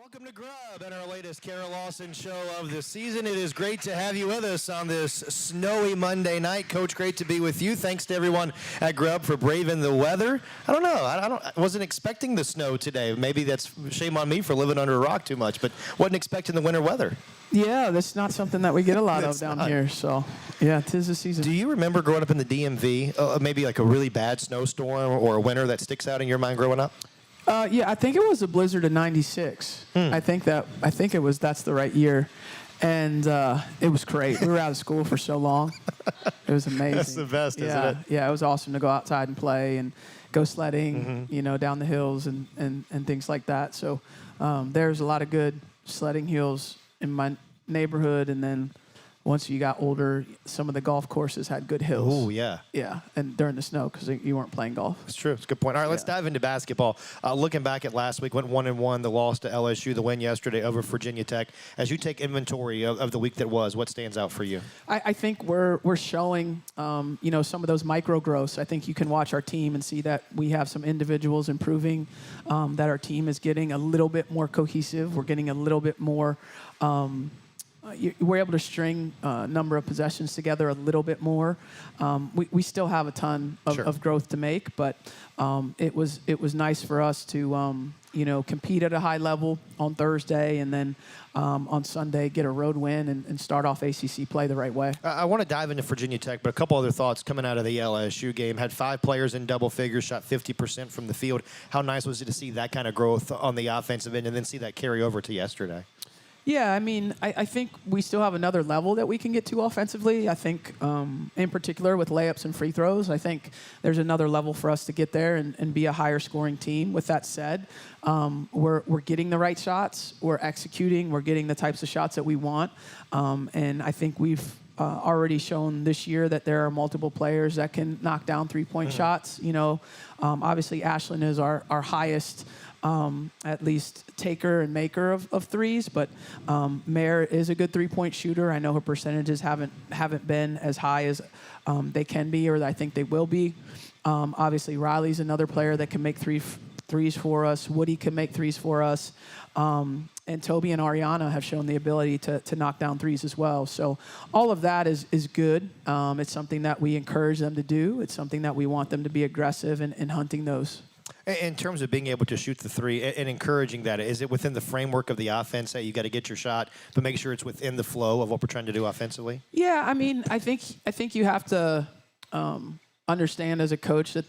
Welcome to Grub and our latest Lawson show of the season. It is great to have you with us on this snowy Monday night. Coach, great to be with you. Thanks to everyone at Grub for braving the weather. I don't know. I wasn't expecting the snow today. Maybe that's shame on me for living under a rock too much, but wasn't expecting the winter weather. Yeah, that's not something that we get a lot of down here. So, yeah, 'tis the season. Do you remember growing up in the DMV, maybe like a really bad snowstorm or a winter that sticks out in your mind growing up? Yeah, I think it was a blizzard of '96. I think that's the right year, and it was great. We were out of school for so long. It was amazing. That's the best, isn't it? Yeah, it was awesome to go outside and play and go sledding, down the hills and things like that. So there's a lot of good sledding hills in my neighborhood, and then once you got older, some of the golf courses had good hills. Oh, yeah. Yeah, and during the snow because you weren't playing golf. That's true. It's a good point. All right, let's dive into basketball. Looking back at last week, went 1-1, the loss to LSU, the win yesterday over Virginia Tech. As you take inventory of the week that was, what stands out for you? I think we're showing, some of those micro growths. I think you can watch our team and see that we have some individuals improving, that our team is getting a little bit more cohesive. We're getting a little bit more we're able to string a number of possessions together a little bit more. We still have a ton of growth to make, but it was nice for us to compete at a high level on Thursday, and then on Sunday get a road win and start off ACC play the right way. I want to dive into Virginia Tech, but a couple other thoughts coming out of the LSU game. Had 5 players in double figures, shot 50% from the field. How nice was it to see that kind of growth on the offensive end and then see that carry over to yesterday? Yeah, I mean, I think we still have another level that we can get to offensively. I think, in particular, with layups and free throws, I think there's another level for us to get there and be a higher scoring team. With that said, we're getting the right shots, we're executing, we're getting the types of shots that we want, and I think we've already shown this year that there are multiple players that can knock down three-point shots. Obviously, Ashlyn is our highest at least taker and maker of threes, but Mare is a good three-point shooter. I know her percentages haven't been as high as they can be, or I think they will be. Obviously, Riley's another player that can make threes for us. Woody can make threes for us. And Toby and Ariana have shown the ability to knock down threes as well. So all of that is good. It's something that we encourage them to do. It's something that we want them to be aggressive in hunting those. In terms of being able to shoot the three and encouraging that, is it within the framework of the offense that you got to get your shot, but make sure it's within the flow of what we're trying to do offensively? Yeah, I mean, I think you have to understand as a coach that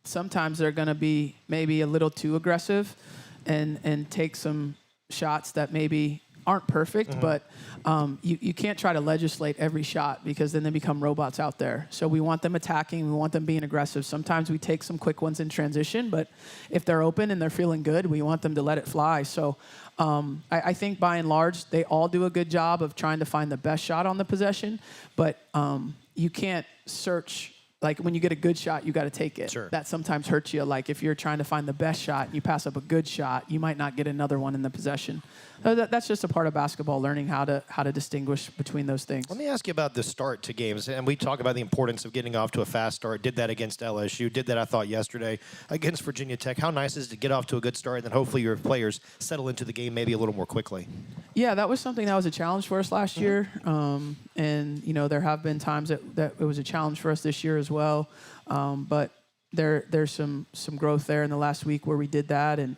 sometimes they're going to be maybe a little too aggressive and take some shots that maybe aren't perfect, but you can't try to legislate every shot because then they become robots out there. So we want them attacking. We want them being aggressive. Sometimes we take some quick ones in transition, but if they're open and they're feeling good, we want them to let it fly. So I think by and large, they all do a good job of trying to find the best shot on the possession, but you can't search. Like, when you get a good shot, you got to take it. Sure. That sometimes hurts you. Like, if you're trying to find the best shot and you pass up a good shot, you might not get another one in the possession. That's just a part of basketball, learning how to distinguish between those things. Let me ask you about the start to games. And we talk about the importance of getting off to a fast start. Did that against LSU. Did that, I thought, yesterday against Virginia Tech. How nice is it to get off to a good start and then hopefully your players settle into the game maybe a little more quickly? Yeah, that was something that was a challenge for us last year. And, there have been times that it was a challenge for us this year as well. But there's some growth there in the last week where we did that, and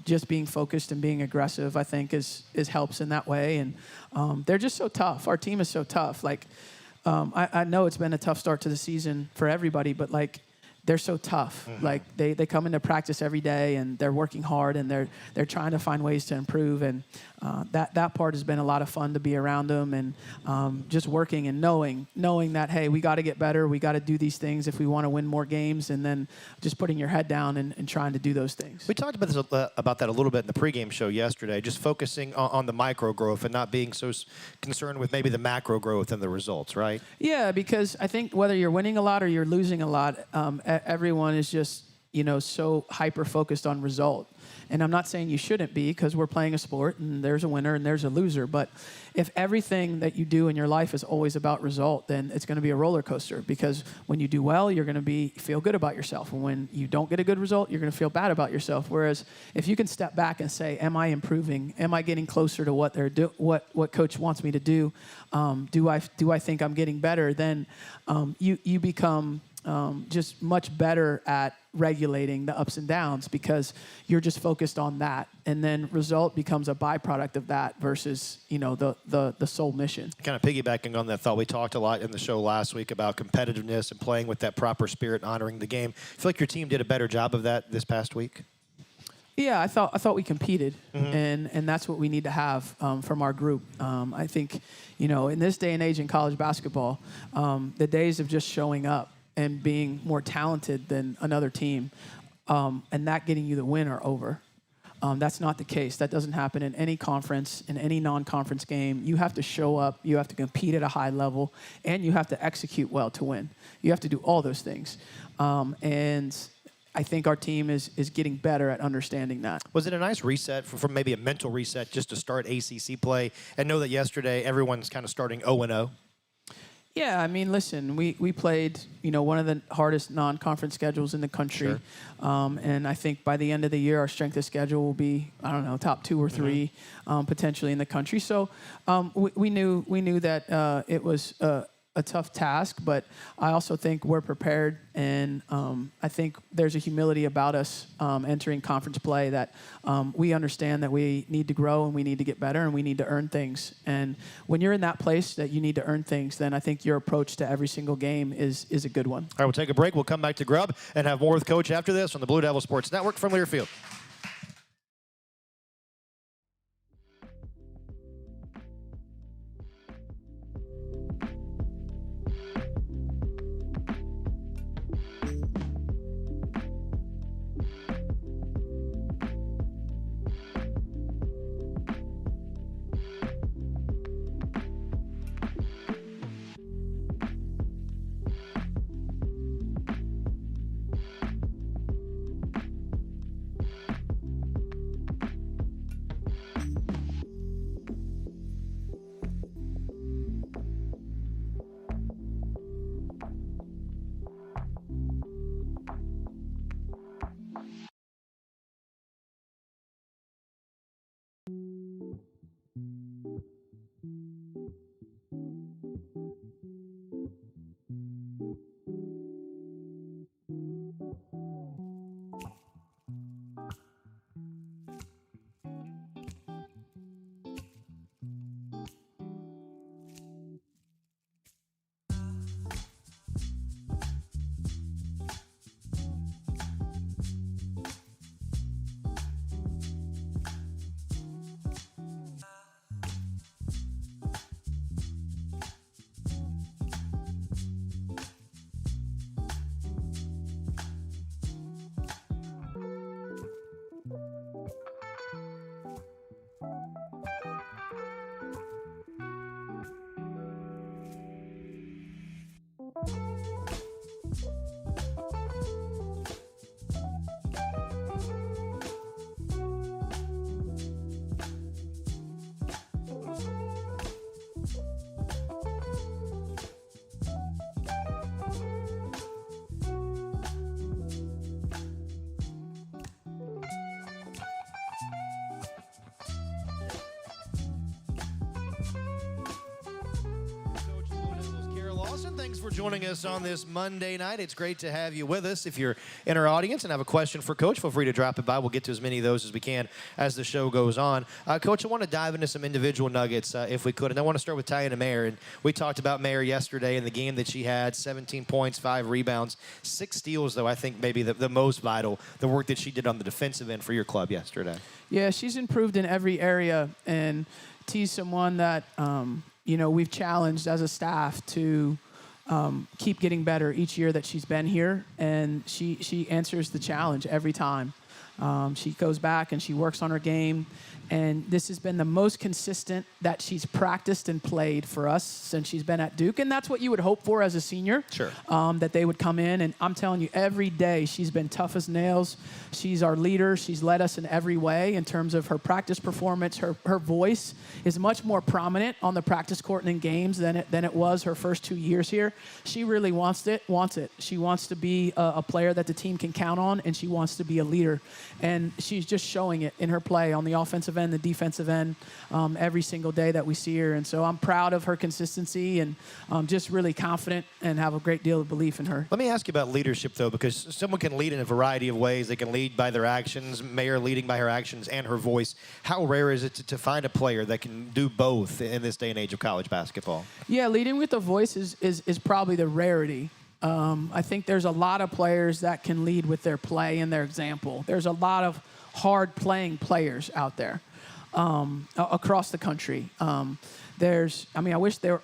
just being focused and being aggressive, I think, is helps in that way. And they're just so tough. Our team is so tough. Like, I know it's been a tough start to the season for everybody, but like, they're so tough. Like, they come into practice every day and they're working hard and they're trying to find ways to improve. And that part has been a lot of fun to be around them, and just working and knowing that, hey, we got to get better. We got to do these things if we want to win more games, and then just putting your head down and trying to do those things. We talked about that a little bit in the pregame show yesterday, just focusing on the micro growth and not being so concerned with maybe the macro growth and the results, right? Yeah, because I think whether you're winning a lot or you're losing a lot, everyone is just, so hyper-focused on result. And I'm not saying you shouldn't be, because we're playing a sport and there's a winner and there's a loser. But if everything that you do in your life is always about result, then it's going to be a roller coaster, because when you do well, you're going to feel good about yourself. And when you don't get a good result, you're going to feel bad about yourself. Whereas if you can step back and say, am I improving? Am I getting closer to what coach wants me to do? Do I think I'm getting better? Then you become just much better at regulating the ups and downs, because you're just focused on that, and then result becomes a byproduct of that versus the sole mission. Kind of piggybacking on that thought, we talked a lot in the show last week about competitiveness and playing with that proper spirit, honoring the game. I feel like your team did a better job of that this past week. Yeah, I thought we competed, and that's what we need to have from our group. I think in this day and age in college basketball, the days of just showing up and being more talented than another team, and that getting you the win are over. That's not the case. That doesn't happen in any conference, in any non-conference game. You have to show up, you have to compete at a high level, and you have to execute well to win. You have to do all those things. And I think our team is getting better at understanding that. Was it a nice reset, from maybe a mental reset, just to start ACC play and know that yesterday everyone's kind of starting 0-0? Yeah, I mean, listen, we played, one of the hardest non-conference schedules in the country. Sure. And I think by the end of the year, our strength of schedule will be, I don't know, top 2 or 3 potentially in the country. So we knew that it was a tough task, but I also think we're prepared, and I think there's a humility about us entering conference play that we understand that we need to grow and we need to get better and we need to earn things. And when you're in that place that you need to earn things, then I think your approach to every single game is a good one. All right, we'll take a break. We'll come back to Grub and have more with Coach after this on the Blue Devil Sports Network from Learfield. Lawson, thanks for joining us on this Monday night. It's great to have you with us. If you're in our audience and have a question for Coach, feel free to drop it by. We'll get to as many of those as we can as the show goes on. Coach, I want to dive into some individual nuggets if we could. And I want to start with Tiana Mayer. And we talked about Mayer yesterday in the game that she had, 17 points, 5 rebounds, 6 steals, though I think maybe the most vital, the work that she did on the defensive end for your club yesterday. Yeah, she's improved in every area. And T's someone that, we've challenged as a staff to keep getting better each year that she's been here, and she answers the challenge every time. She goes back and she works on her game. And this has been the most consistent that she's practiced and played for us since she's been at Duke. And that's what you would hope for as a senior. Sure. That they would come in. And I'm telling you, every day she's been tough as nails. She's our leader. She's led us in every way in terms of her practice performance. Her voice is much more prominent on the practice court and in games than it was her first 2 years here. She really wants it. She wants to be a player that the team can count on, and she wants to be a leader. And she's just showing it in her play on the offensive end, the defensive end, every single day that we see her. And so I'm proud of her consistency and just really confident and have a great deal of belief in her. Let me ask you about leadership, though, because someone can lead in a variety of ways. They can lead by their actions, Mayor leading by her actions and her voice. How rare is it to find a player that can do both in this day and age of college basketball? Yeah, leading with the voice is probably the rarity. I think there's a lot of players that can lead with their play and their example. There's a lot of hard-playing players out there across the country. I wish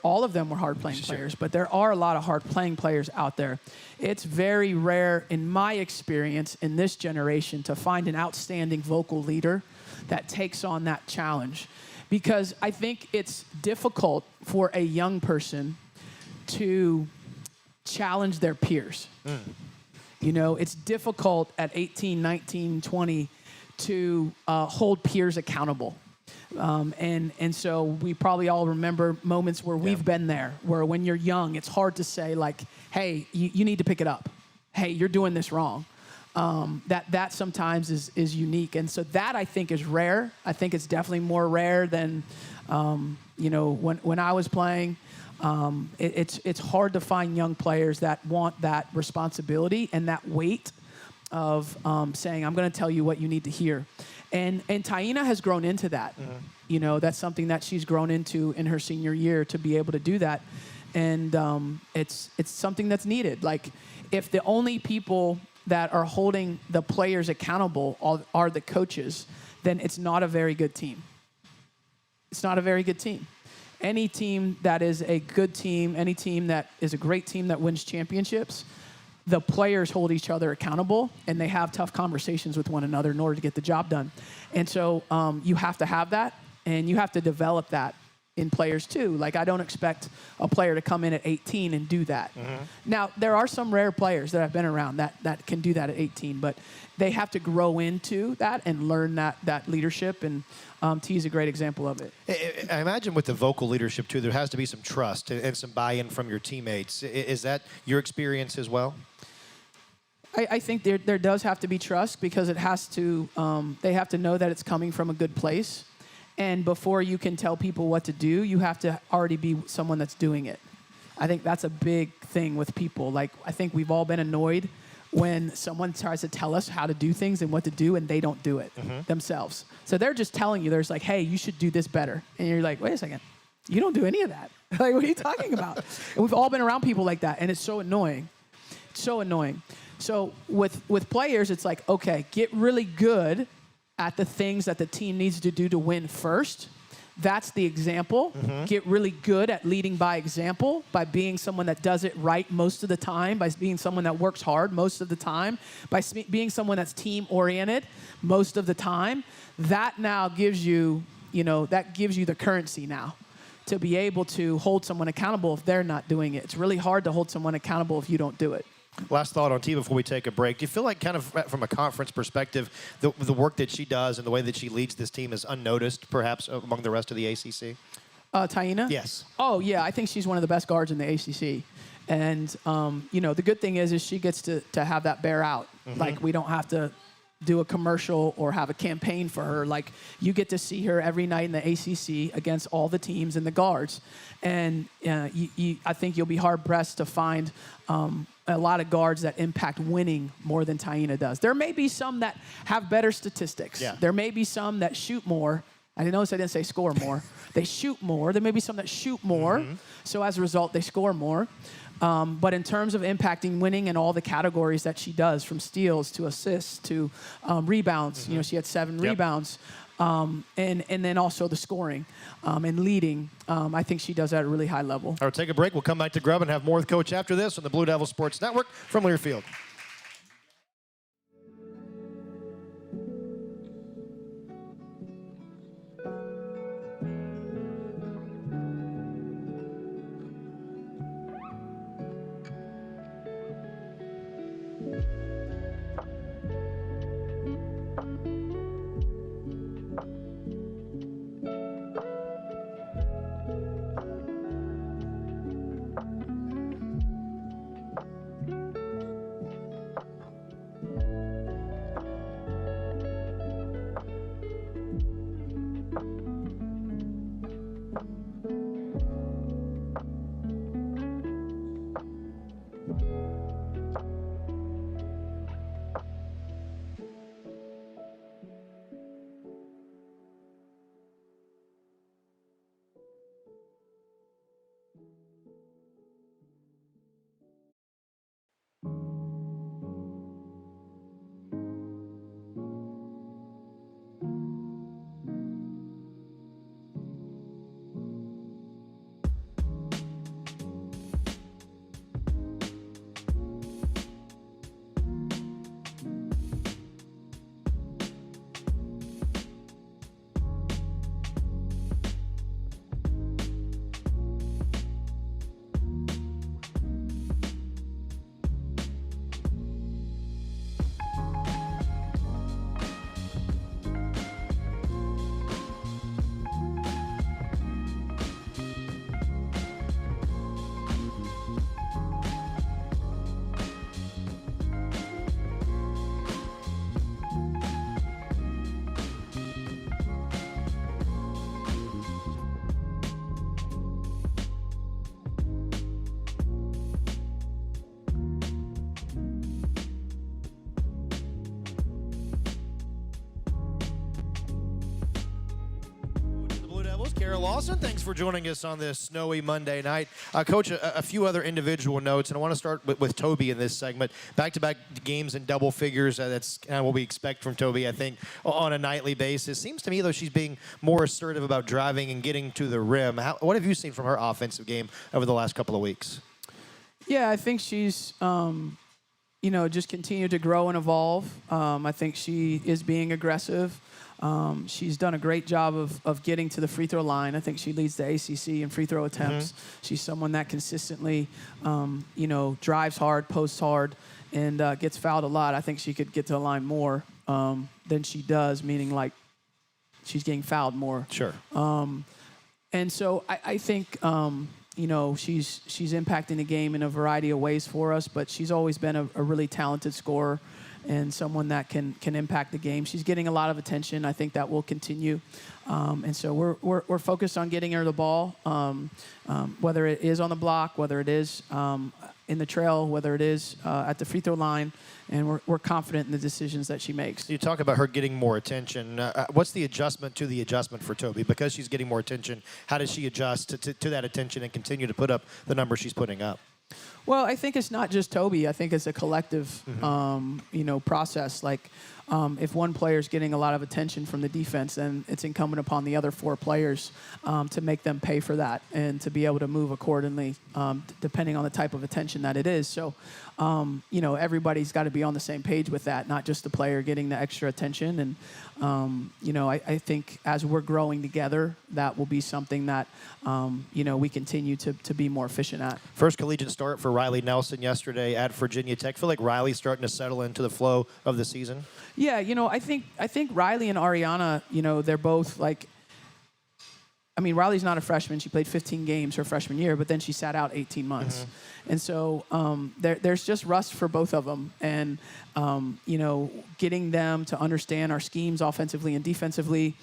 all of them were hard-playing players, but there are a lot of hard-playing players out there. It's very rare, in my experience, in this generation, to find an outstanding vocal leader that takes on that challenge. Because I think it's difficult for a young person to challenge their peers. You know, it's difficult at 18, 19, 20 to hold peers accountable. And so we probably all remember moments where we've been there, where when you're young, it's hard to say, like, hey, you need to pick it up. Hey, you're doing this wrong. That sometimes is unique. And so that, I think, is rare. I think it's definitely more rare than, when I was playing. It's hard to find young players that want that responsibility and that weight of saying, I'm going to tell you what you need to hear. And Taina has grown into that. Mm-hmm. You know, that's something that she's grown into in her senior year, to be able to do that. And it's something that's needed. Like, if the only people that are holding the players accountable are the coaches, then it's not a very good team. It's not a very good team. Any team that is a good team, any team that is a great team that wins championships, the players hold each other accountable, and they have tough conversations with one another in order to get the job done. And so you have to have that, and you have to develop that in players too. Like, I don't expect a player to come in at 18 and do that. Mm-hmm. Now, there are some rare players that have been around that can do that at 18, but they have to grow into that and learn that leadership, and T is a great example of it. I imagine with the vocal leadership too, there has to be some trust and some buy-in from your teammates. Is that your experience as well? I think there does have to be trust, because it has to. They have to know that it's coming from a good place, and before you can tell people what to do, you have to already be someone that's doing it. I think that's a big thing with people. Like, I think we've all been annoyed when someone tries to tell us how to do things and what to do, and they don't do it themselves. So they're just telling you, there's like, hey, you should do this better. And you're like, wait a second, you don't do any of that. Like, what are you talking about? And we've all been around people like that, and it's so annoying. It's so annoying. So with players, it's like, okay, get really good at the things that the team needs to do to win first. That's the example. Mm-hmm. Get really good at leading by example, by being someone that does it right most of the time, by being someone that works hard most of the time, by being someone that's team-oriented most of the time. That now gives you, the currency now to be able to hold someone accountable if they're not doing it. It's really hard to hold someone accountable if you don't do it. Last thought on T before we take a break. Do you feel like, kind of from a conference perspective, the work that she does and the way that she leads this team is unnoticed, perhaps, among the rest of the ACC? Taina? Yes. Oh, yeah. I think she's one of the best guards in the ACC. And, the good thing is she gets to have that bear out. Mm-hmm. Like, we don't have to do a commercial or have a campaign for her. Like, you get to see her every night in the ACC against all the teams and the guards. And I think you'll be hard-pressed to find a lot of guards that impact winning more than Taina does. There may be some that have better statistics. Yeah. There may be some that shoot more. I notice I didn't say score more. They shoot more. There may be some that shoot more. Mm-hmm. So as a result, they score more. But in terms of impacting winning in all the categories that she does, from steals to assists to rebounds, mm-hmm. She had 7 rebounds. And then also the scoring and leading. I think she does that at a really high level. All right, take a break. We'll come back to Grub and have more with Coach after this on the Blue Devil Sports Network from Learfield. Kara Lawson. Thanks for joining us on this snowy Monday night. Coach, a few other individual notes, and I want to start with Toby in this segment. Back-to-back games in double figures. That's kind of what we expect from Toby, I think, on a nightly basis. Seems to me, though, she's being more assertive about driving and getting to the rim. What have you seen from her offensive game over the last couple of weeks? Yeah, I think she's, just continued to grow and evolve. I think she is being aggressive. She's done a great job of getting to the free throw line. I think she leads the ACC in free throw attempts. She's someone that consistently, drives hard, posts hard, and gets fouled a lot. I think she could get to the line more than she does, meaning like she's getting fouled more. Sure. And so I think, she's impacting the game in a variety of ways for us, but she's always been a really talented scorer and someone that can impact the game. She's getting a lot of attention. I think that will continue. And so we're focused on getting her the ball, whether it is on the block, whether it is in the trail, whether it is at the free throw line, and we're confident in the decisions that she makes. You talk about her getting more attention. What's the adjustment to the adjustment for Toby? Because she's getting more attention, how does she adjust to that attention and continue to put up the numbers she's putting up? Well, I think it's not just Toby. I think it's a collective, process. Like, if one player is getting a lot of attention from the defense, then it's incumbent upon the other four players to make them pay for that and to be able to move accordingly, depending on the type of attention that it is. So, everybody's got to be on the same page with that, not just the player getting the extra attention. And, I think as we're growing together, that will be something that, we continue to be more efficient at. First collegiate start for Riley Nelson yesterday at Virginia Tech. Feel like Riley's starting to settle into the flow of the season? Yeah, I think Riley and Ariana, they're both like, Riley's not a freshman. She played 15 games her freshman year, but then she sat out 18 months. And so there's just rust for both of them. And, getting them to understand our schemes offensively and defensively,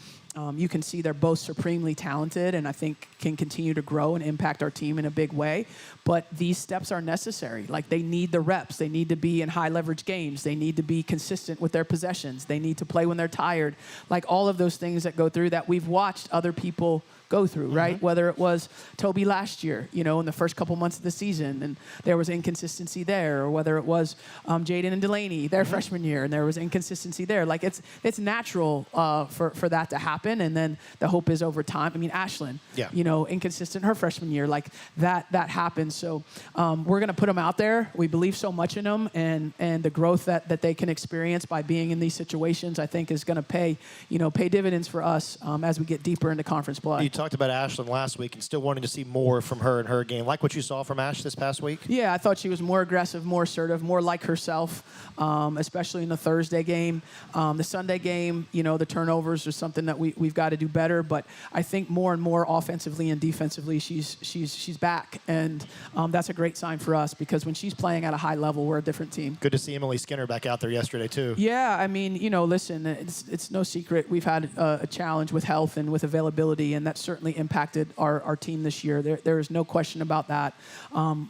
you can see they're both supremely talented and I think can continue to grow and impact our team in a big way. But these steps are necessary. Like, they need the reps. They need to be in high leverage games. They need to be consistent with their possessions. They need to play when they're tired. Like, all of those things that go through that we've watched other people go through, right? Whether it was Toby last year, in the first couple months of the season, and there was inconsistency there, or whether it was Jaden and Delaney their freshman year, and there was inconsistency there. Like, it's natural for that to happen, and then the hope is over time. Ashlyn, inconsistent her freshman year, like that happens. So we're gonna put them out there. We believe so much in them, and the growth that they can experience by being in these situations, I think, is gonna pay dividends for us as we get deeper into conference play. You talked about Ashlyn last week and still wanting to see more from her in her game. Like what you saw from Ash this past week? Yeah, I thought she was more aggressive, more assertive, more like herself, especially in the Thursday game. The Sunday game, the turnovers are something that we've got to do better. But I think more and more offensively and defensively, she's back. And that's a great sign for us because when she's playing at a high level, we're a different team. Good to see Emily Skinner back out there yesterday, too. Yeah, listen, it's no secret. We've had a challenge with health and with availability, and that's certainly impacted our team this year. There is no question about that.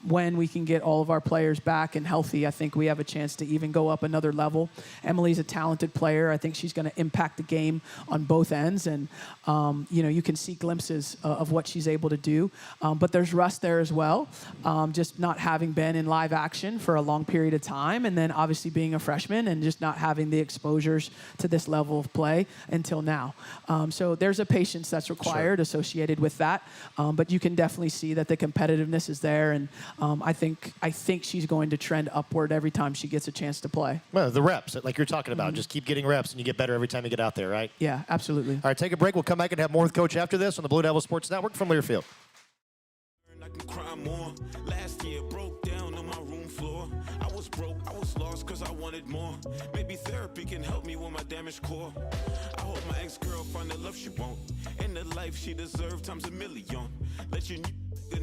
When we can get all of our players back and healthy, I think we have a chance to even go up another level. Emily's a talented player. I think she's going to impact the game on both ends, and you can see glimpses of what she's able to do. But there's rust there as well, just not having been in live action for a long period of time, and then obviously being a freshman and just not having the exposures to this level of play until now. So there's a patience that's required associated with that, but you can definitely see that the competitiveness is there, and I think she's going to trend upward every time she gets a chance to play. Well, the reps, like you're talking about, just keep getting reps, and you get better every time you get out there, right? Yeah, absolutely. All right, take a break. We'll come back and have more with Coach after this on the Blue Devil Sports Network from Learfield. I can cry more. Last year broke down on my room floor. I was broke, I was lost cause I wanted more. Maybe therapy can help me with my damaged core. I hope my ex-girl find the love she want and the life she deserved times a million. Let your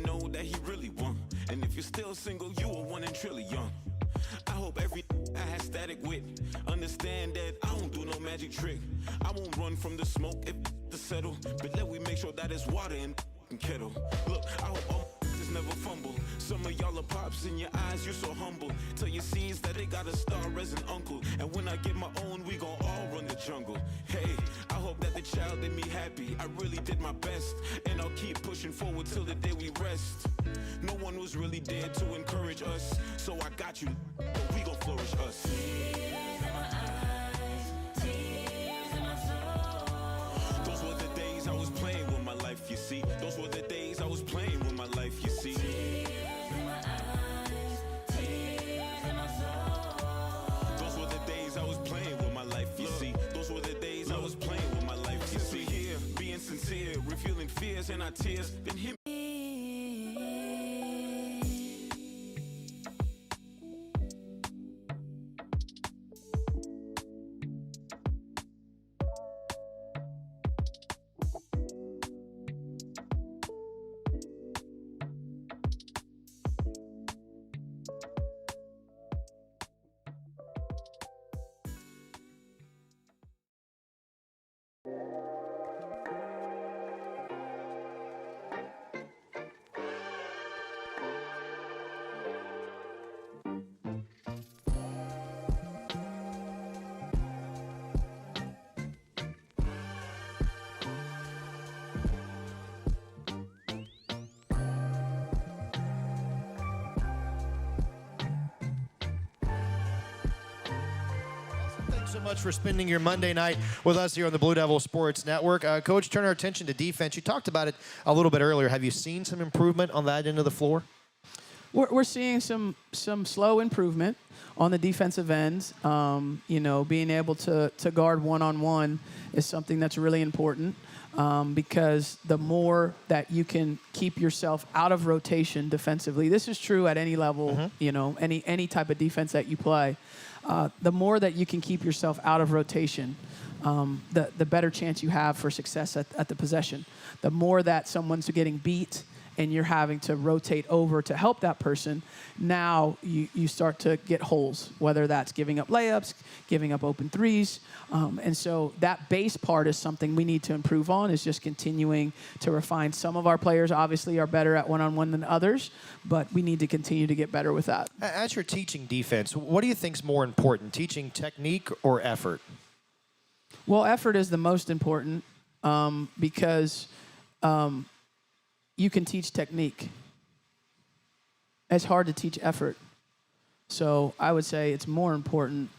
know that he really won. And if you're still single, you a 1 in trillion. I hope every I had static with understand that I don't do no magic trick. I won't run from the smoke if to settle, but let we make sure that it's water in kettle. Look, I hope all is never fumble. Some of y'all are pops in your eyes, you're so humble. Tell your seeds that they got a star as an uncle. And when I get my own, we gon' all run the jungle. Hey, I hope that the child in me happy. I really did my best, and I'll keep pushing forward till the day we rest. No one was really there to encourage us, so I got you, but we gon' flourish us. Those were the days I was playing with my life, you see. Those were the days I was playing with my life, you see. Those were the days I was playing with my life, you see. Those were the days I was playing with my life, you see. Here, being sincere, revealing fears and our tears, then him. Thanks so much for spending your Monday night with us here on the Blue Devil Sports Network. Coach, turn our attention to defense. You talked about it a little bit earlier. Have you seen some improvement on that end of the floor? We're seeing some slow improvement on the defensive ends. You know, being able to guard one-on-one is something that's really important because the more that you can keep yourself out of rotation defensively, this is true at any level, you know, any type of defense that you play. The more that you can keep yourself out of rotation, the better chance you have for success at the possession. The more that someone's getting beat and you're having to rotate over to help that person, now you start to get holes, whether that's giving up layups, giving up open threes. And so that base part is something we need to improve on, is just continuing to refine. Some of our players obviously are better at one-on-one than others, but we need to continue to get better with that. As you're teaching defense, what do you think is more important, teaching technique or effort? Well, effort is the most important because you can teach technique. It's hard to teach effort. So I would say it's more important,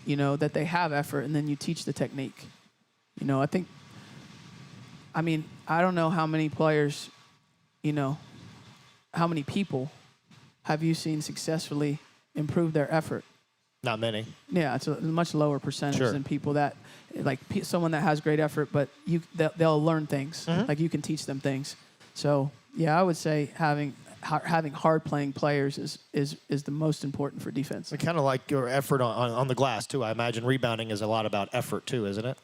you know, that they have effort and then you teach the technique. You know, I don't know how many players, you know, how many people have you seen successfully improve their effort? Not many. Yeah, it's a much lower percentage Sure. than people that, like someone that has great effort, but they'll learn things. Like you can teach them things. So yeah, I would say having hard playing players is the most important for defense. Kind of like your effort on the glass too. I imagine rebounding is a lot about effort too, isn't it?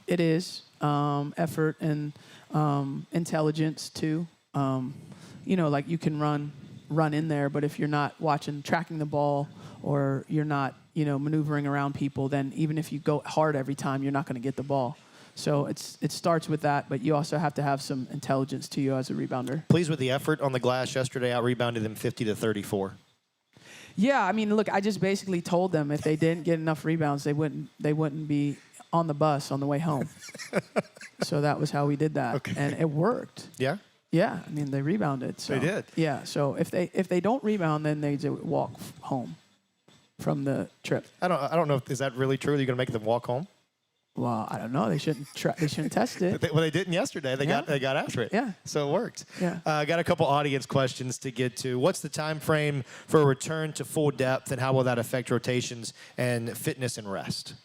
It is effort and intelligence too. You know, like you can run in there, but if you're not tracking the ball, or you're not, you know, maneuvering around people, then even if you go hard every time, you're not going to get the ball. So it starts with that, but you also have to have some intelligence to you as a rebounder. Pleased with the effort on the glass yesterday. Out rebounded them 50-34. Yeah, I mean, look, I just basically told them if they didn't get enough rebounds, they wouldn't be on the bus on the way home. So that was how we did that, Okay. and it worked. Yeah. Yeah, I mean, they rebounded. So. They did. Yeah, so if they don't rebound, then they walk home from the trip. I don't know. Is that really true? Are you going to make them walk home? Well, I don't know. They shouldn't test it. They didn't yesterday. They got after it. Yeah. So it worked. Yeah. Got a couple audience questions to get to. What's the time frame for a return to full depth, and how will that affect rotations and fitness and rest?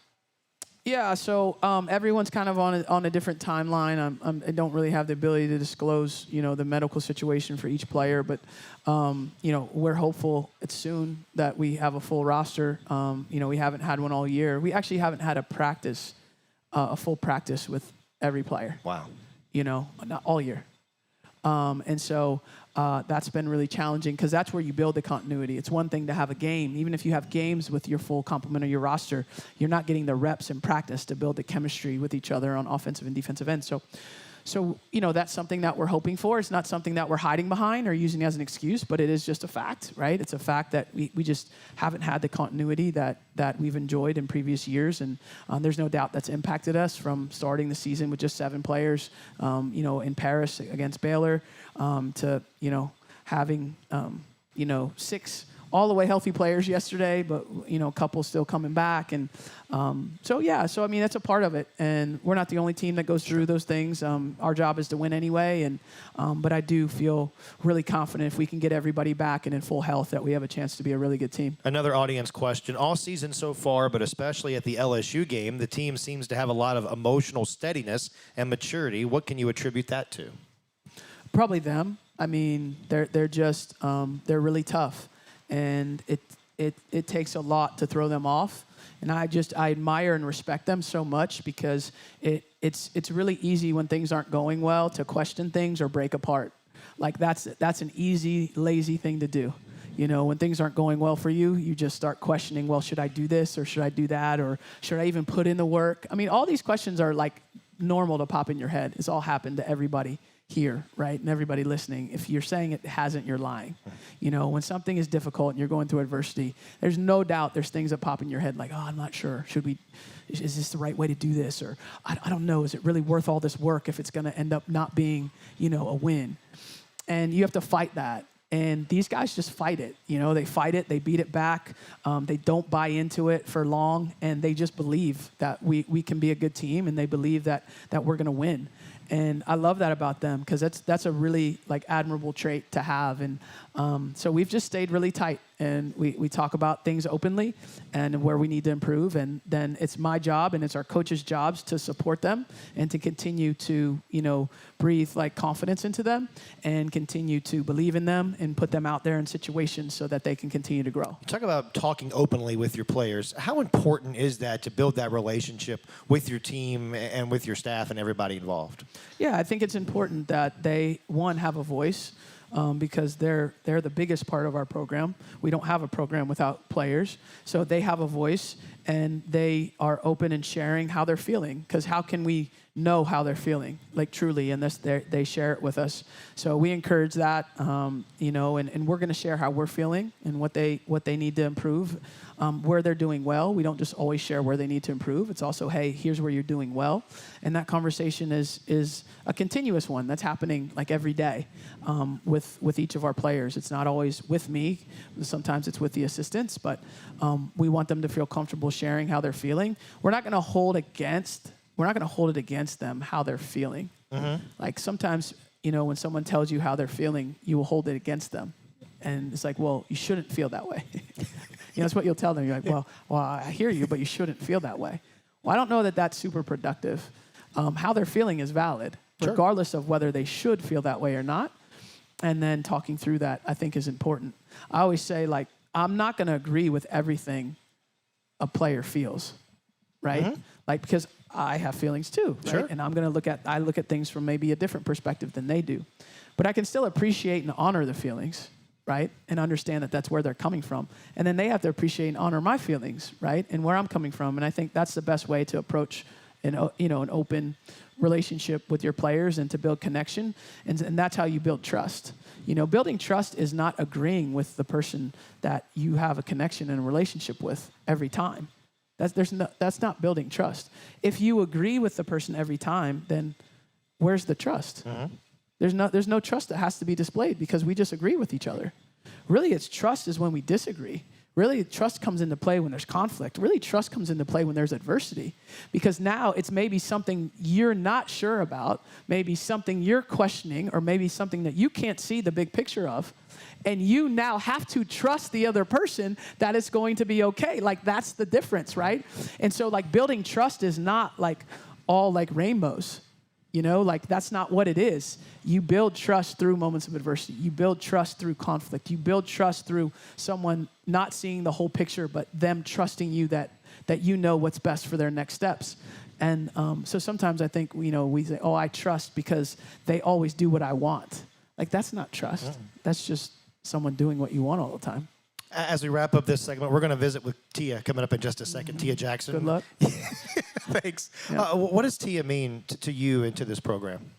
Yeah, so everyone's kind of on a different timeline. I don't really have the ability to disclose, you know, the medical situation for each player, but you know, we're hopeful it's soon that we have a full roster. You know, we haven't had one all year. We actually haven't had a full practice with every player. Wow. You know, not all year. And so that's been really challenging because that's where you build the continuity. It's one thing to have a game. Even if you have games with your full complement of your roster, you're not getting the reps in practice to build the chemistry with each other on offensive and defensive ends. So So, that's something that we're hoping for. It's not something that we're hiding behind or using as an excuse, but it is just a fact, right? It's a fact that we just haven't had the continuity that we've enjoyed in previous years. And there's no doubt that's impacted us from starting the season with just 7 players, in Paris against Baylor, to, having, 6 all the way healthy players yesterday, but a couple still coming back, and so I mean that's a part of it, and we're not the only team that goes through those things. Our job is to win anyway, and but I do feel really confident if we can get everybody back and in full health that we have a chance to be a really good team. Another audience question: all season so far, but especially at the LSU game, the team seems to have a lot of emotional steadiness and maturity. What can you attribute that to? Probably them. I mean, they're just they're really tough. And it takes a lot to throw them off. And I admire and respect them so much because it's really easy when things aren't going well to question things or break apart. Like that's an easy, lazy thing to do. When things aren't going well for you, you just start questioning, well, should I do this or should I do that? Or should I even put in the work? I mean, all these questions are like normal to pop in your head. It's all happened to everybody here, right? And everybody listening. If you're saying it hasn't, you're lying. When something is difficult and you're going through adversity, there's no doubt there's things that pop in your head like, oh, I'm not sure. Is this the right way to do this? Or I don't know. Is it really worth all this work if it's going to end up not being, a win? And you have to fight that. And these guys just fight it. They fight it. They beat it back. They don't buy into it for long. And they just believe that we can be a good team. And they believe that we're going to win. And I love that about them because that's a really admirable trait to have. And so we've just stayed really tight, and we talk about things openly and where we need to improve. And then it's my job and it's our coaches' jobs to support them and to continue to breathe confidence into them and continue to believe in them and put them out there in situations so that they can continue to grow. Talk about talking openly with your players. How important is that to build that relationship with your team and with your staff and everybody involved? Yeah, I think it's important that they, one, have a voice because they're the biggest part of our program. We don't have a program without players. So they have a voice, and they are open and sharing how they're feeling, because how can we know how they're feeling, truly, and they share it with us. So we encourage that, and we're going to share how we're feeling and what they need to improve, where they're doing well. We don't just always share where they need to improve. It's also, hey, here's where you're doing well, and that conversation is a continuous one that's happening every day with each of our players. It's not always with me. Sometimes it's with the assistants, but we want them to feel comfortable sharing how they're feeling. We're not going to hold it against them how they're feeling. Mm-hmm. Sometimes, when someone tells you how they're feeling, you will hold it against them. And it's well, you shouldn't feel that way. That's what you'll tell them. You're well, I hear you, but you shouldn't feel that way. Well, I don't know that that's super productive. How they're feeling is valid, regardless of whether they should feel that way or not. And then talking through that, I think, is important. I always say, I'm not going to agree with everything a player feels, right? Mm-hmm. Because I have feelings too, right? Sure. And I look at things from maybe a different perspective than they do. But I can still appreciate and honor the feelings, right? And understand that that's where they're coming from. And then they have to appreciate and honor my feelings, right? And where I'm coming from. And I think that's the best way to approach an open relationship with your players and to build connection. And that's how you build trust. Building trust is not agreeing with the person that you have a connection and a relationship with every time. That's not building trust. If you agree with the person every time, then where's the trust? Mm-hmm. There's no trust that has to be displayed because we just agree with each other. Really, it's trust is when we disagree. Really, trust comes into play when there's conflict. Really, trust comes into play when there's adversity. Because now it's maybe something you're not sure about, maybe something you're questioning, or maybe something that you can't see the big picture of. And you now have to trust the other person that it's going to be okay. That's the difference, right? And so, building trust is not, all rainbows. That's not what it is. You build trust through moments of adversity. You build trust through conflict. You build trust through someone not seeing the whole picture, but them trusting you that you know what's best for their next steps. And so sometimes I think, we say, oh, I trust because they always do what I want. That's not trust. Mm. That's just someone doing what you want all the time. As we wrap up this segment, we're going to visit with Tia coming up in just a second. Mm-hmm. Tia Jackson. Good luck. Thanks. Yeah. What does Tia mean to you and to this program?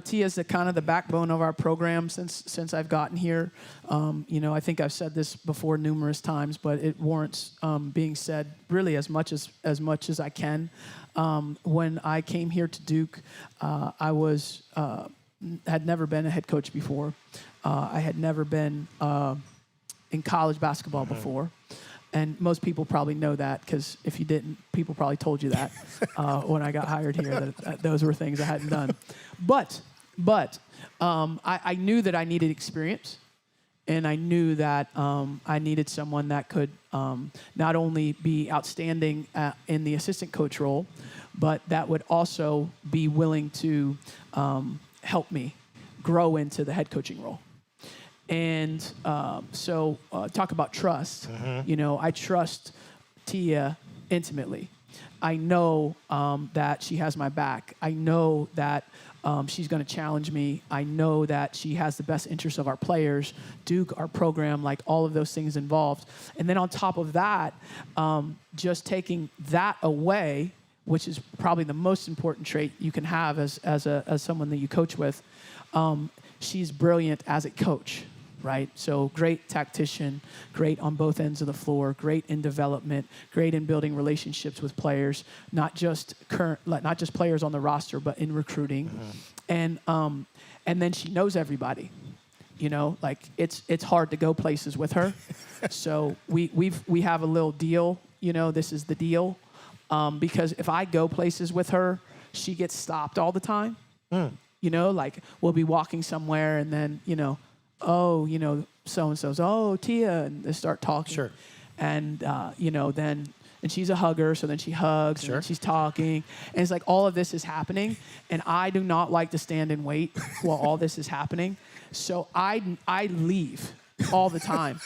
Tia's the kind of the backbone of our program since I've gotten here. I think I've said this before numerous times, but it warrants being said really as much as I can. When I came here to Duke, I had never been a head coach before. I had never been in college basketball before. And most people probably know that, because if you didn't, people probably told you that when I got hired here, that those were things I hadn't done. But I knew that I needed experience, and I knew that I needed someone that could not only be outstanding in the assistant coach role, but that would also be willing to help me grow into the head coaching role. And so talk about trust. I trust Tia intimately. I know that she has my back. I know that she's going to challenge me. I know that she has the best interests of our players, Duke, our program, like all of those things involved. And then on top of that, just taking that away, which is probably the most important trait you can have as someone that you coach with, she's brilliant as a coach. Right? So great tactician, great on both ends of the floor, great in development, great in building relationships with players, not just players on the roster, but in recruiting. And then she knows everybody. It's hard to go places with her. So we have a little deal. This is the deal, because if I go places with her, she gets stopped all the time. We'll be walking somewhere, and then so-and-so's, Tia, and they start talking. Sure. And, then she's a hugger, so then she hugs, sure. And she's talking. And it's like all of this is happening, and I do not like to stand and wait while all this is happening. So I leave all the time.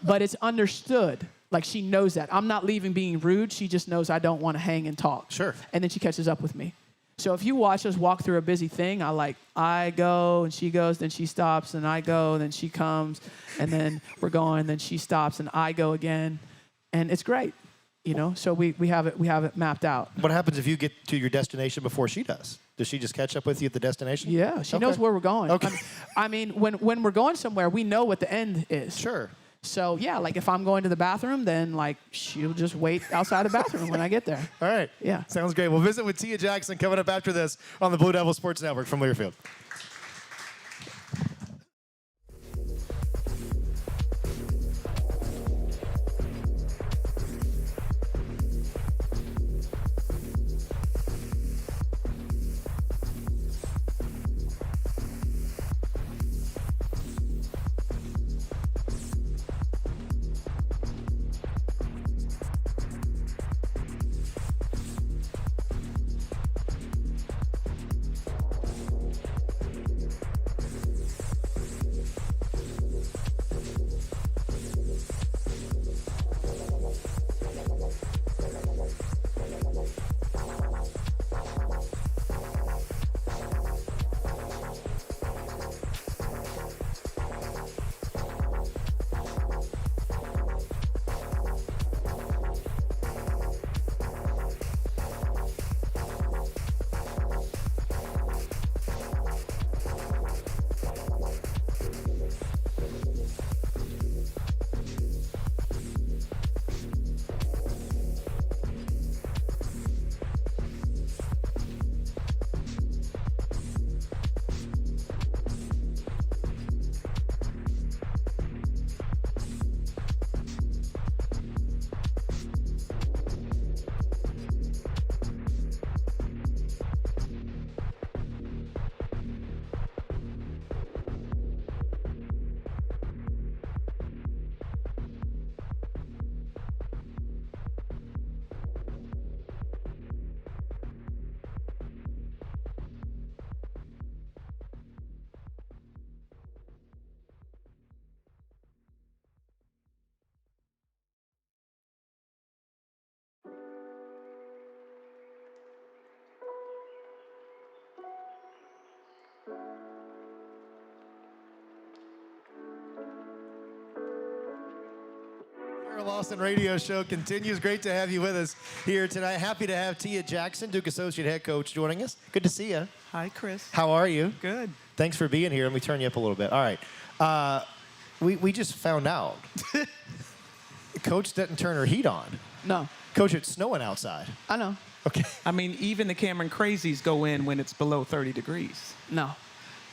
But it's understood. Like, she knows that. I'm not leaving being rude. She just knows I don't want to hang and talk. Sure. And then she catches up with me. So if you watch us walk through a busy thing, I go, and she goes, then she stops, and I go, and then she comes, and then we're going, and then she stops, and I go again, and it's great, So we have it mapped out. What happens if you get to your destination before she does? Does she just catch up with you at the destination? Yeah, she knows where we're going. Okay. When we're going somewhere, we know what the end is. Sure. So, yeah, if I'm going to the bathroom, then, she'll just wait outside the bathroom when I get there. All right. Yeah. Sounds great. We'll visit with Tia Jackson coming up after this on the Blue Devil Sports Network from Learfield. Lawson radio show continues. Great to have you with us here tonight. Happy to have Tia Jackson, Duke Associate Head Coach, joining us. Good to see you. Hi, Chris. How are you? Good. Thanks for being here. Let me turn you up a little bit. All right. We just found out Coach didn't turn her heat on. No, Coach, it's snowing outside. I know. Okay. I mean, even the Cameron Crazies go in when it's below 30 degrees. No,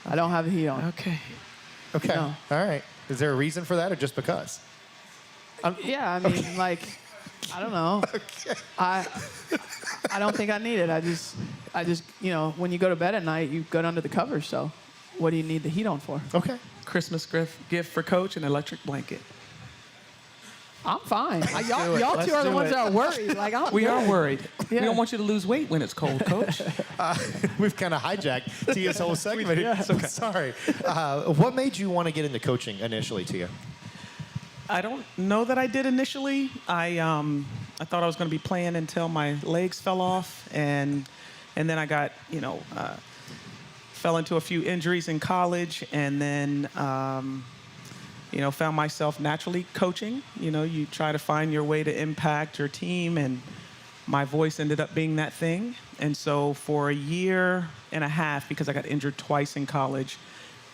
I don't have the heat on. Okay. Okay. No. All right. Is there a reason for that or just because? Yeah, I mean, like, I don't know. Okay. I don't think I need it. I just, when you go to bed at night, you go under the covers. So, what do you need the heat on for? Okay. Christmas gift for Coach, an electric blanket. I'm fine. Y'all Let's two are the do ones it. that are worried. Like, I'm We good. are worried. We Yeah. don't want you to lose weight when it's cold, Coach. We've kind of hijacked Tia's whole segment. Yeah, it's okay. Sorry. What made you want to get into coaching initially, Tia? I don't know that I did initially. I thought I was going to be playing until my legs fell off, and then I got, fell into a few injuries in college, and then, found myself naturally coaching. You try to find your way to impact your team, and my voice ended up being that thing. And so for a year and a half, because I got injured twice in college,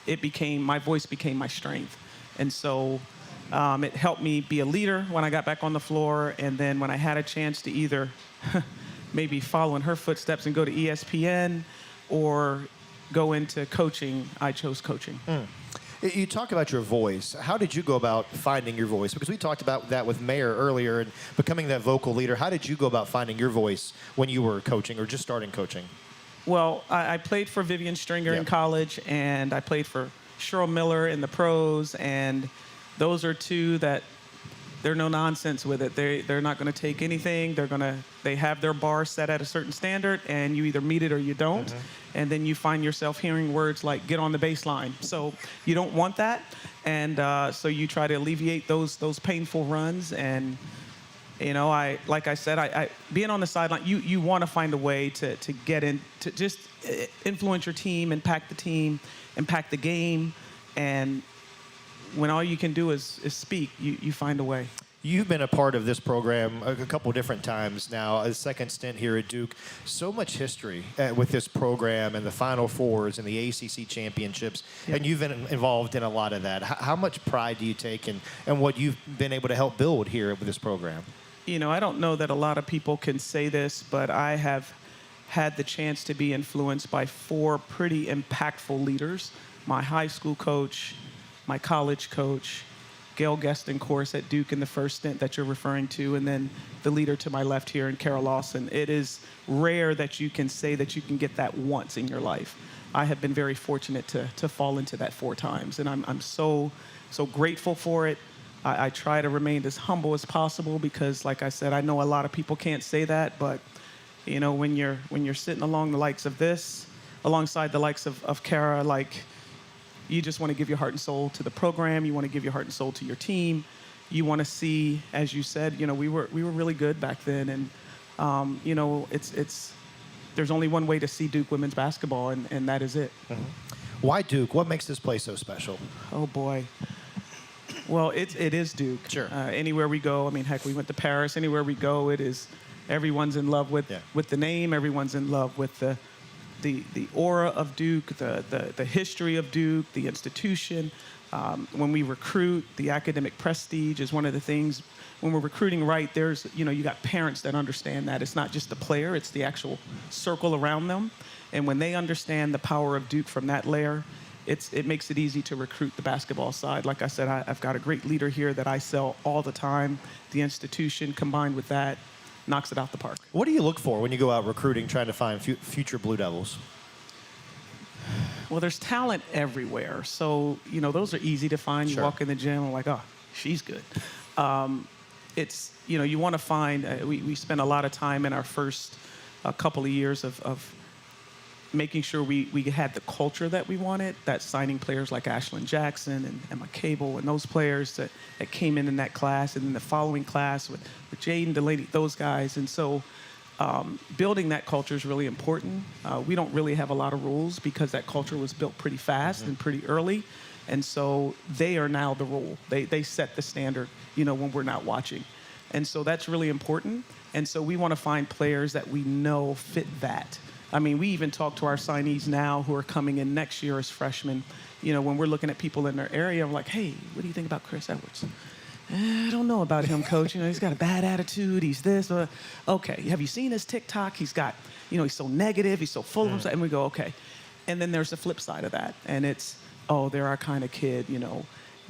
my voice became my strength. And so it helped me be a leader when I got back on the floor. And then when I had a chance to either maybe follow in her footsteps and go to ESPN or go into coaching, I chose coaching. You talk about your voice. How did you go about finding your voice? Because we talked about that with Mayor earlier and becoming that vocal leader. How did you go about finding your voice when you were coaching or just starting coaching? Well, I played for Vivian Stringer in college, and I played for Cheryl Miller in the pros, and those are two that they're no nonsense with it. They're not going to take anything. They have their bar set at a certain standard, and you either meet it or you don't. Mm-hmm. And then you find yourself hearing words like "get on the baseline." So you don't want that, and so you try to alleviate those painful runs. And like I said, being on the sideline, you want to find a way to get in, to just influence your team, impact the team, impact the game, and when all you can do is speak, you find a way. You've been a part of this program a couple different times now, a second stint here at Duke. So much history with this program and the Final Fours and the ACC championships, and you've been involved in a lot of that. How much pride do you take in what you've been able to help build here with this program? I don't know that a lot of people can say this, but I have had the chance to be influenced by 4 pretty impactful leaders. My high school coach, my college coach, Gail Guest, of course, at Duke in the first stint that you're referring to, and then the leader to my left here in Carol Lawson. It is rare that you can say that you can get that once in your life. I have been very fortunate to fall into that 4 times, and I'm so grateful for it. I try to remain as humble as possible because, like I said, I know a lot of people can't say that, but when you're sitting alongside the likes of Kara, like, you just want to give your heart and soul to the program. You want to give your heart and soul to your team. You want to see, as you said, we were really good back then, and there's only one way to see Duke women's basketball, and that is it. Mm-hmm. Why Duke? What makes this place so special? Oh boy. Well, it is Duke. Sure. Anywhere we go, I mean, heck, we went to Paris. Anywhere we go, everyone's in love with the name. Everyone's in love with the aura of Duke, the history of Duke, the institution. When we recruit, the academic prestige is one of the things. When we're recruiting right, there's, you got parents that understand that. It's not just the player, it's the actual circle around them. And when they understand the power of Duke from that layer, it makes it easy to recruit the basketball side. Like I said, I've got a great leader here that I sell all the time. The institution combined with that knocks it out the park. What do you look for when you go out recruiting, trying to find future Blue Devils? Well, there's talent everywhere. So, those are easy to find. Sure. You walk in the gym and like, oh, she's good. It's, you want to find, we spent a lot of time in our first couple of years of making sure we had the culture that we wanted, that signing players like Ashlyn Jackson and Emma Cable and those players that came in that class, and then the following class with Jaden Delaney, those guys. And so building that culture is really important. We don't really have a lot of rules because that culture was built pretty fast and pretty early. And so they are now the rule. They set the standard, when we're not watching. And so that's really important. And so we want to find players that we know fit that. I mean, we even talk to our signees now who are coming in next year as freshmen. When we're looking at people in their area, I'm like, hey, what do you think about Chris Edwards? I don't know about him, coach. He's got a bad attitude. He's this. Okay, have you seen his TikTok? He's got, he's so negative. He's so full of himself. And we go, okay. And then there's the flip side of that. And it's, they're our kind of kid,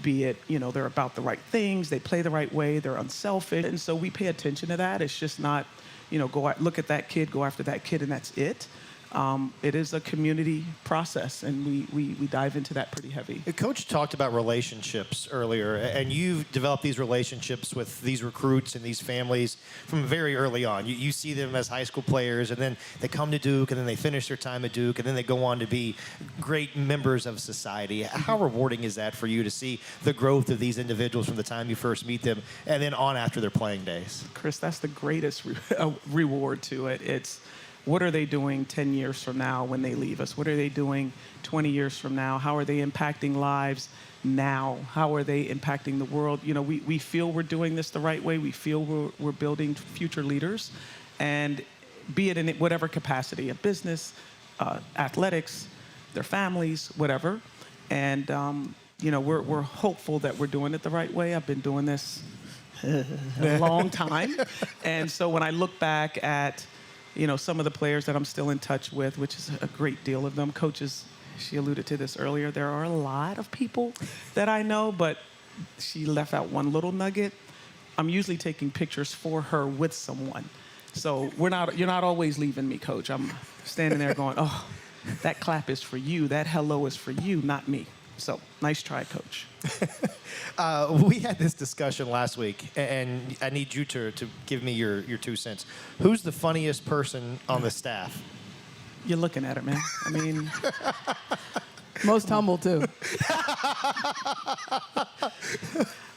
be it, they're about the right things. They play the right way. They're unselfish. And so we pay attention to that. It's just not, go out, look at that kid, go after that kid, and that's it. It is a community process, and we dive into that pretty heavy. The coach talked about relationships earlier, and you've developed these relationships with these recruits and these families from very early on. You see them as high school players, and then they come to Duke, and then they finish their time at Duke, and then they go on to be great members of society. How rewarding is that for you to see the growth of these individuals from the time you first meet them and then on after their playing days? Chris, that's the greatest reward to it. It's what are they doing 10 years from now when they leave us? What are they doing 20 years from now? How are they impacting lives now? How are they impacting the world? We feel we're doing this the right way. We feel we're building future leaders, and be it in whatever capacity, a business, athletics, their families, whatever. And, we're hopeful that we're doing it the right way. I've been doing this a long time. And so when I look back at some of the players that I'm still in touch with, which is a great deal of them. Coaches, she alluded to this earlier, there are a lot of people that I know, but she left out one little nugget. I'm usually taking pictures for her with someone. So you're not always leaving me, Coach. I'm standing there going, oh, that clap is for you. That hello is for you, not me. So nice try, Coach. We had this discussion last week, and I need you to give me your 2 cents. Who's the funniest person on the staff? You're looking at it, man. I mean, Most humble, too.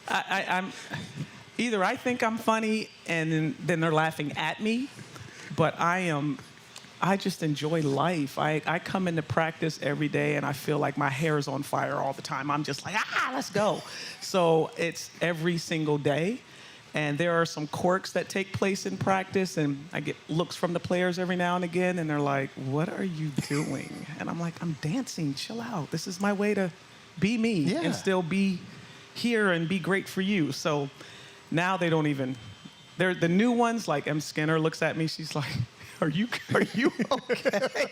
I'm either I think I'm funny and then they're laughing at me, but I just enjoy life. I come into practice every day and I feel like my hair is on fire all the time. I'm just like, let's go. So it's every single day. And there are some quirks that take place in practice, and I get looks from the players every now and again, and they're like, what are you doing? And I'm like, I'm dancing, chill out. This is my way to be me and still be here and be great for you. So now they don't even, they're the new ones, like M. Skinner looks at me, she's like, are you okay?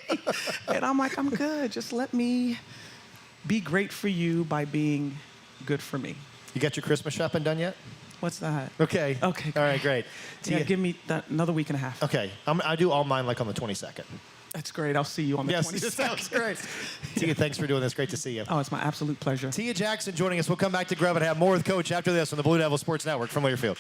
And I'm like, I'm good. Just let me be great for you by being good for me. You got your Christmas shopping done yet? What's that? Okay. Okay. All right, great. Yeah, give me another week and a half. Okay. I do all mine like on the 22nd. That's great. I'll see you on the 22nd. Yes, sounds great. Tia, thanks for doing this. Great to see you. Oh, it's my absolute pleasure. Tia Jackson joining us. We'll come back to Grub and have more with Coach after this on the Blue Devil Sports Network from Learfield.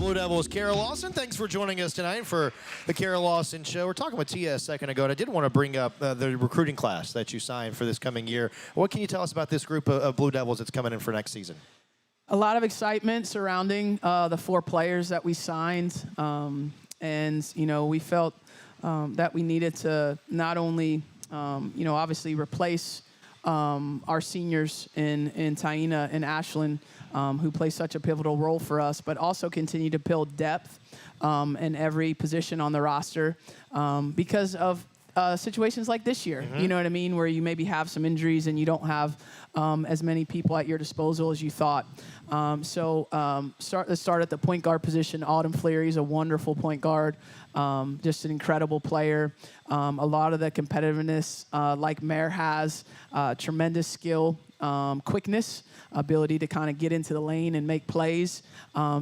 Blue Devils, Kara Lawson. Thanks for joining us tonight for the Kara Lawson Show. We're talking with Tia a second ago, and I did want to bring up the recruiting class that you signed for this coming year. What can you tell us about this group of Blue Devils that's coming in for next season? A lot of excitement surrounding the 4 players that we signed. And, we felt that we needed to not only, obviously replace our seniors in Taina and Ashland, who play such a pivotal role for us, but also continue to build depth in every position on the roster because of situations like this year. You know what I mean? Where you maybe have some injuries and you don't have as many people at your disposal as you thought. Let's start at the point guard position. Autumn Fleary is a wonderful point guard, just an incredible player. A lot of the competitiveness like Mare has, tremendous skill, quickness, ability to kind of get into the lane and make plays.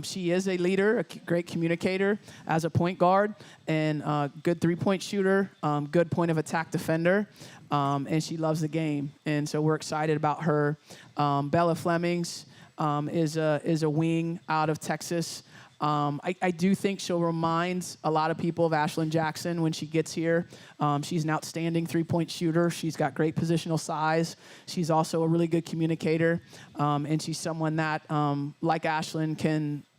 She is a leader, a great communicator as a point guard, and good three-point shooter, good point of attack defender, and she loves the game. And so we're excited about her. Bella Flemings is a wing out of Texas. I do think she'll remind a lot of people of Ashlyn Jackson when she gets here. She's an outstanding three-point shooter. She's got great positional size. She's also a really good communicator, and she's someone that, like Ashlyn,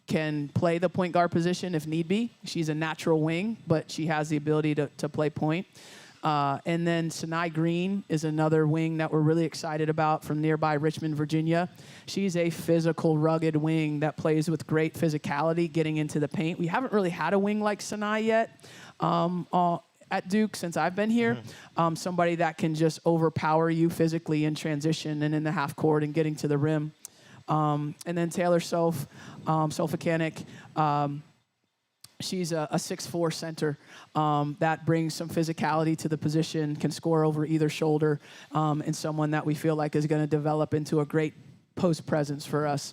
can play the point guard position if need be. She's a natural wing, but she has the ability to play point. And then Sinai Green is another wing that we're really excited about from nearby Richmond, Virginia. She's a physical, rugged wing that plays with great physicality, getting into the paint. We haven't really had a wing like Sinai yet at Duke since I've been here. Somebody that can just overpower you physically in transition and in the half court and getting to the rim. And then Taylor Solfakanik. She's a 6'4" center that brings some physicality to the position, can score over either shoulder, and someone that we feel like is going to develop into a great post presence for us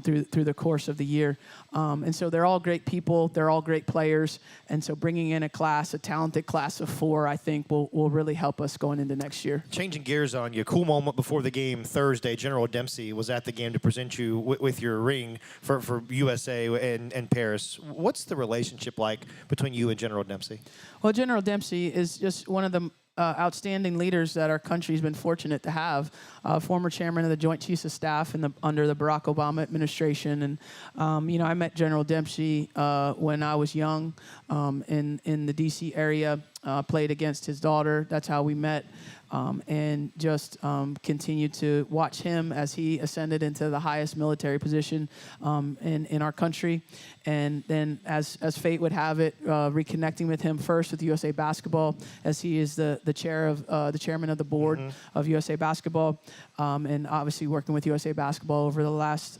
through the course of the year. And so they're all great people. They're all great players. And so bringing in a talented class of 4, I think will really help us going into next year. Changing gears on you, cool moment before the game Thursday. General Dempsey was at the game to present you with your ring for USA and Paris. What's the relationship like between you and General Dempsey? Well, General Dempsey is just one of the outstanding leaders that our country's been fortunate to have. Former chairman of the Joint Chiefs of Staff under the Barack Obama administration. And, I met General Dempsey when I was young in the D.C. area, played against his daughter. That's how we met. And just continued to watch him as he ascended into the highest military position in our country. And then as fate would have it, reconnecting with him first with USA Basketball, as he is the chairman of the board of USA Basketball, and obviously working with USA Basketball over the last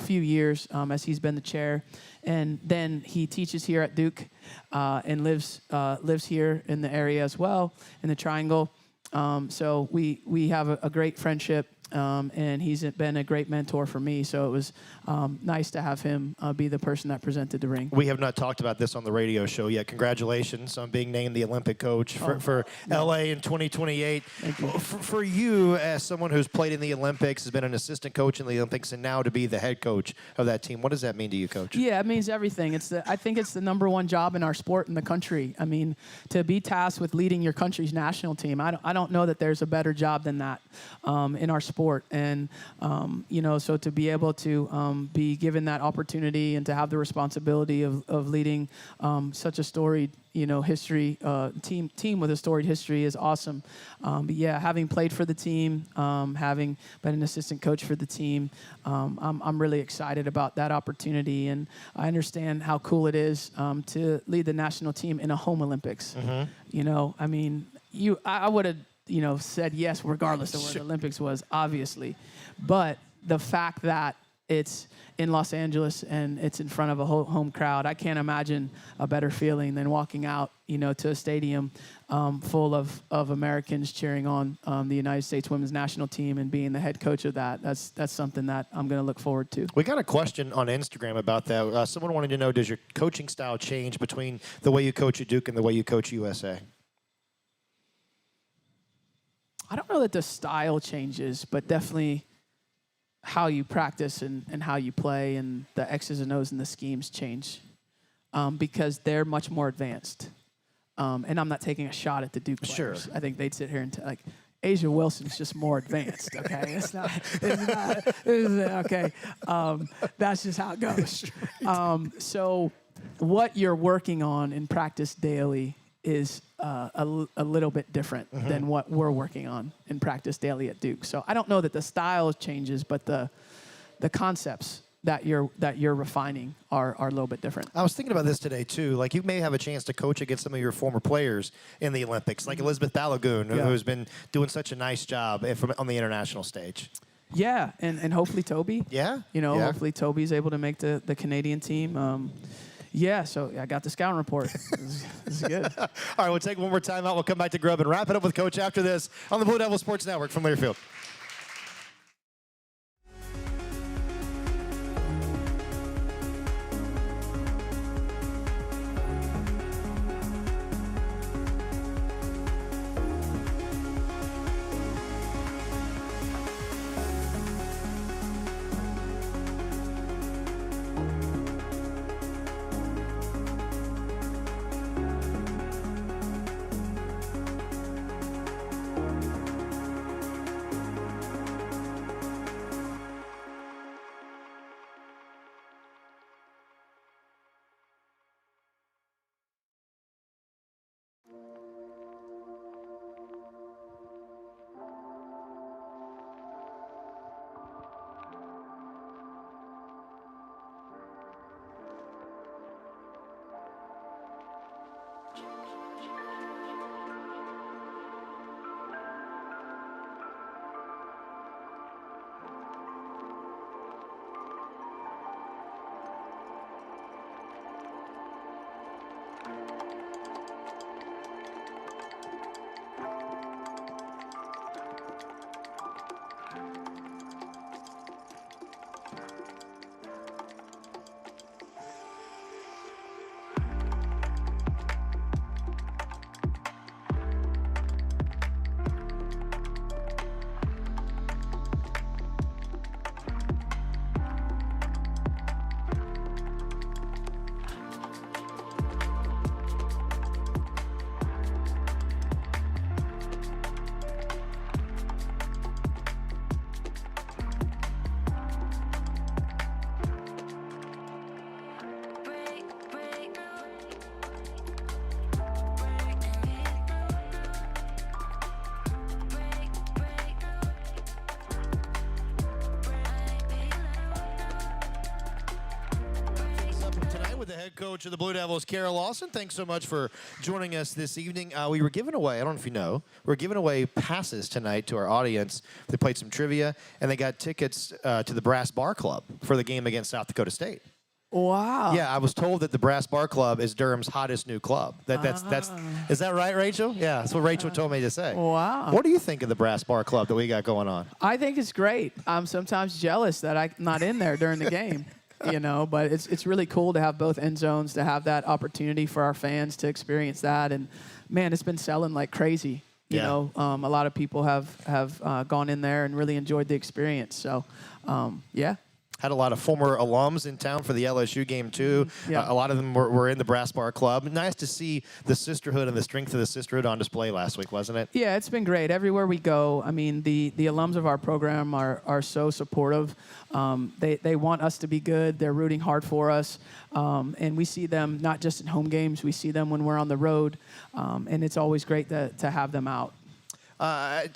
few years as he's been the chair. And then he teaches here at Duke and lives here in the area as well, in the Triangle. So we have a great friendship, and he's been a great mentor for me. So it was nice to have him be the person that presented the ring. We have not talked about this on the radio show yet. Congratulations on being named the Olympic coach for LA in 2028. Thank you. For you, as someone who's played in the Olympics, has been an assistant coach in the Olympics, and now to be the head coach of that team, what does that mean to you, Coach? Yeah, it means everything. I think it's the number one job in our sport in the country. I mean, to be tasked with leading your country's national team, I don't know that there's a better job than that in our sport. And, so to be able to be given that opportunity and to have the responsibility of leading such a storied, history, team with a storied history is awesome. But yeah, having played for the team, having been an assistant coach for the team, I'm really excited about that opportunity. And I understand how cool it is to lead the national team in a home Olympics. I would have, said yes regardless of where the Olympics was, obviously. But the fact that it's in Los Angeles and it's in front of a home crowd, I can't imagine a better feeling than walking out, to a stadium full of Americans cheering on the United States women's national team and being the head coach of that. That's something that I'm going to look forward to. We got a question on Instagram about that. Someone wanted to know, does your coaching style change between the way you coach at Duke and the way you coach USA? I don't know that the style changes, but definitely how you practice and how you play, and the X's and O's and the schemes change because they're much more advanced. And I'm not taking a shot at the Duke players. Sure. I think they'd sit here and like, Asia Wilson's just more advanced, okay? It's not okay. That's just how it goes. So what you're working on in practice daily is a little bit different than what we're working on in practice daily at Duke. So I don't know that the style changes, but the concepts that you're refining are a little bit different. I was thinking about this today too. Like, you may have a chance to coach against some of your former players in the Olympics, like Elizabeth Balagoon, who's been doing such a nice job on the international stage. Yeah, and hopefully Toby. Yeah. Hopefully Toby's able to make the Canadian team. So I got the scouting report. This is good. All right, we'll take one more time out. We'll come back to Grub and wrap it up with Coach after this on the Blue Devil Sports Network from Learfield. With the head coach of the Blue Devils, Lawson. Thanks so much for joining us this evening. We were giving away, I don't know if you know, we're giving away passes tonight to our audience. They played some trivia, and they got tickets to the Brass Bar Club for the game against South Dakota State. Wow. Yeah, I was told that the Brass Bar Club is Durham's hottest new club. Is that right, Rachel? Yeah, that's what Rachel told me to say. Wow. What do you think of the Brass Bar Club that we got going on? I think it's great. I'm sometimes jealous that I'm not in there during the game. But it's really cool to have both end zones, to have that opportunity for our fans to experience that. And, man, it's been selling like crazy. A lot of people have gone in there and really enjoyed the experience. So, yeah. Had a lot of former alums in town for the LSU game, too. Yeah. A lot of them were in the Brass Bar Club. Nice to see the sisterhood and the strength of the sisterhood on display last week, wasn't it? Yeah, it's been great. Everywhere we go, I mean, the alums of our program are so supportive. They want us to be good. They're rooting hard for us. And we see them not just in home games. We see them when we're on the road. And it's always great to have them out.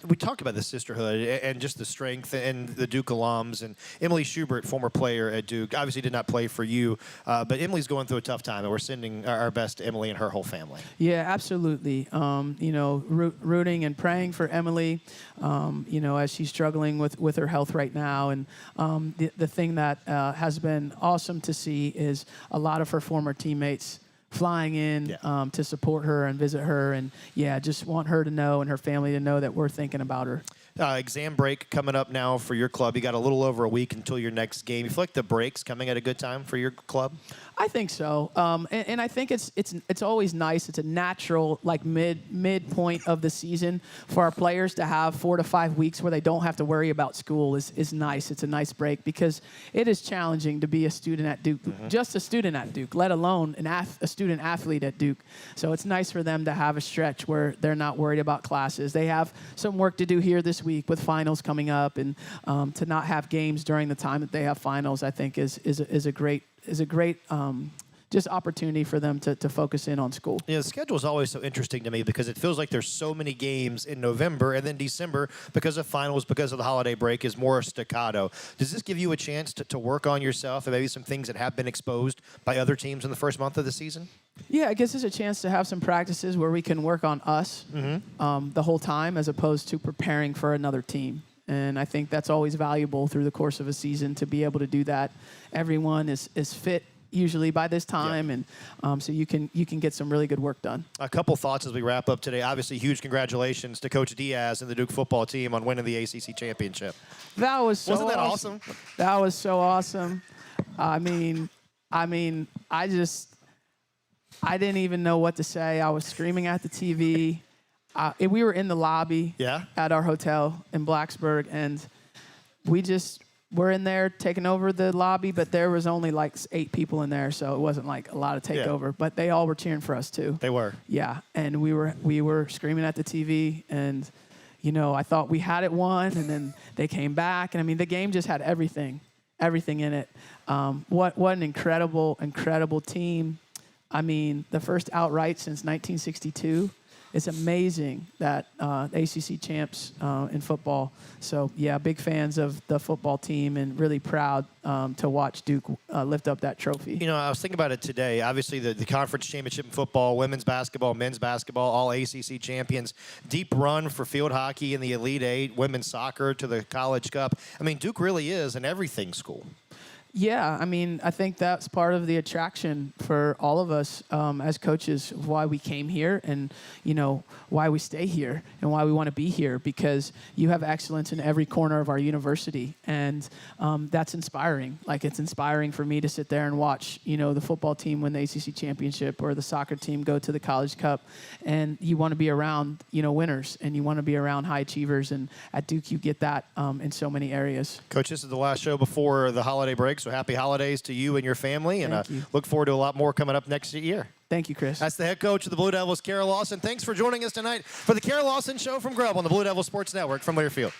We talked about the sisterhood and just the strength and the Duke alums. And Emily Schubert, former player at Duke, obviously did not play for you, but Emily's going through a tough time, and we're sending our best to Emily and her whole family. Yeah, absolutely. Rooting and praying for Emily, as she's struggling with her health right now. And the thing that has been awesome to see is a lot of her former teammates flying in to support her and visit her, and just want her to know and her family to know that we're thinking about her. Exam break coming up now for your club. You got a little over a week until your next game. You feel like the break's coming at a good time for your club? I think so, and I think it's always nice. It's a natural like midpoint of the season for our players to have 4 to 5 weeks where they don't have to worry about school is nice. It's a nice break because it is challenging to be a student at Duke, just a student at Duke, let alone a student athlete at Duke. So it's nice for them to have a stretch where they're not worried about classes. They have some work to do here this week with finals coming up, and to not have games during the time that they have finals, I think is a great just opportunity for them to focus in on school. Yeah, the schedule is always so interesting to me because it feels like there's so many games in November, and then December, because of finals, because of the holiday break, is more staccato. Does this give you a chance to work on yourself and maybe some things that have been exposed by other teams in the first month of the season? Yeah, it gives us a chance to have some practices where we can work on us the whole time as opposed to preparing for another team. And I think that's always valuable through the course of a season to be able to do that. Everyone is fit usually by this time, and so you can get some really good work done. A couple thoughts as we wrap up today. Obviously, huge congratulations to Coach Diaz and the Duke football team on winning the ACC championship. That was so Wasn't that awesome? That was so awesome. I mean, I didn't even know what to say. I was screaming at the TV. We were in the lobby at our hotel in Blacksburg, and we're in there taking over the lobby, but there was only like 8 people in there, so it wasn't like a lot of takeover. But they all were cheering for us too. They were. Yeah, and we were screaming at the TV, and I thought we had it won, and then they came back, and I mean the game just had everything in it. What an incredible team. I mean, the first outright since 1962. It's amazing that ACC champs in football. So, yeah, big fans of the football team and really proud to watch Duke lift up that trophy. I was thinking about it today. Obviously, the conference championship in football, women's basketball, men's basketball, all ACC champions. Deep run for field hockey in the Elite Eight, women's soccer to the College Cup. I mean, Duke really is an everything school. Yeah, I mean, I think that's part of the attraction for all of us as coaches, why we came here and, why we stay here and why we want to be here, because you have excellence in every corner of our university. And that's inspiring. Like, it's inspiring for me to sit there and watch, the football team win the ACC championship or the soccer team go to the College Cup. And you want to be around, winners, and you want to be around high achievers. And at Duke, you get that in so many areas. Coach, this is the last show before the holiday break. So happy holidays to you and your family, and look forward to a lot more coming up next year. Thank you, Chris. That's the head coach of the Blue Devils, Kara Lawson. Thanks for joining us tonight for the Kara Lawson Show from Grub on the Blue Devils Sports Network from Learfield.